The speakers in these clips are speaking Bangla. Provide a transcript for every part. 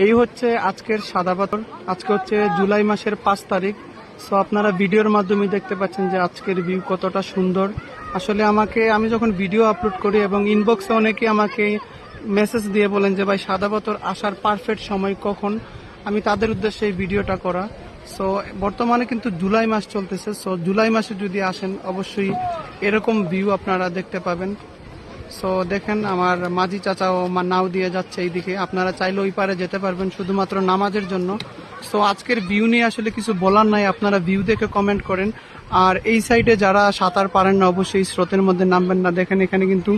এই হচ্ছে আজকের সাদা পাথর। আজকে হচ্ছে জুলাই মাসের 5 তারিখ। সো আপনারা ভিডিওর মাধ্যমে দেখতে পাচ্ছেন যে আজকের ভিউ কতটা সুন্দর। আসলে আমি যখন ভিডিও আপলোড করি এবং ইনবক্সে অনেকে আমাকে মেসেজ দিয়ে বলেন যে ভাই সাদা পাথর আসার পারফেক্ট সময় কখন, আমি তাদের উদ্দেশ্যে এই ভিডিওটা করা। সো বর্তমানে কিন্তু জুলাই মাস চলতেছে। সো জুলাই মাসে যদি আসেন অবশ্যই এরকম ভিউ আপনারা দেখতে পাবেন। সো দেখেন আমার মাঝি চাচাও নাও দিয়ে যাচ্ছে এইদিকে, আপনারা চাইলে ওই পারে যেতে পারবেন শুধুমাত্র নামাজের জন্য। সো আজকের ভিউ নিয়ে আসলে কিছু বলার নাই, আপনারা ভিউ দেখে কমেন্ট করেন। আর এই সাইডে যারা সাঁতার পারেন না অবশ্যই স্রোতের মধ্যে নামবেন না। দেখেন এখানে কিন্তু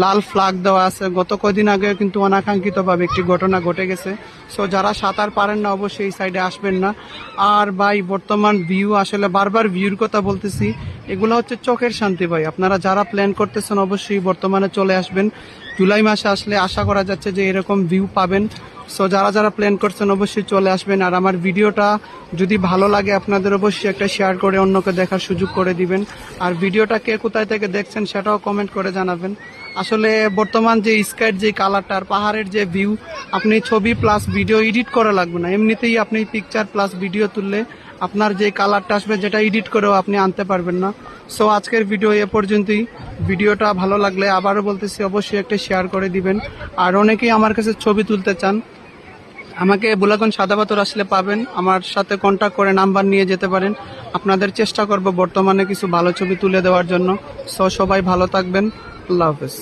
লাল ফ্ল্যাগ দেওয়া আছে। গত কয়দিন আগে কিন্তু অনাকাঙ্ক্ষিতভাবে একটি ঘটনা ঘটে গেছে। সো যারা সাঁতার পারেন না অবশ্যই এই সাইডে আসবেন না। আর ভাই বর্তমান ভিউ, আসলে বারবার ভিউর কথা বলতেছি, এগুলো হচ্ছে চোখের শান্তি ভাই। আপনারা যারা প্ল্যান করতেছেন অবশ্যই বর্তমানে চলে আসবেন। জুলাই মাসে আসলে আশা করা যাচ্ছে যে এরকম ভিউ পাবেন। সো যারা যারা প্ল্যান করছেন অবশ্যই চলে আসবেন। আর আমার ভিডিওটা যদি ভালো লাগে আপনাদের অবশ্যই একটা শেয়ার করে অন্যকে দেখার সুযোগ করে দিবেন। আর ভিডিওটা কে কোথায় থেকে দেখছেন সেটাও কমেন্ট করে জানাবেন। আসলে বর্তমান যে স্কাইর যে কালারটা আর পাহাড়ের যে ভিউ, আপনি ছবি প্লাস ভিডিও এডিট করা লাগবে না, এমনিতেই আপনি পিকচার প্লাস ভিডিও তুললে আপনার যে কালারটা আসবে যেটা এডিট করেও আপনি আনতে পারবেন না। সো আজকের ভিডিও এ পর্যন্তই। ভিডিওটা ভালো লাগলে আবারও বলতেছি অবশ্যই একটা শেয়ার করে দিবেন। আর অনেকেই আমার কাছে ছবি তুলতে চান, আমাকে বুলাগঞ্জ সাদা পাথর আসলে পাবেন, আমার সাথে কন্ট্যাক্ট করে নাম্বার নিয়ে যেতে পারেন। আপনাদের চেষ্টা করব বর্তমানে কিছু ভালো ছবি তুলে দেওয়ার জন্য। সো সবাই ভালো থাকবেন। আল্লাহ হাফেজ।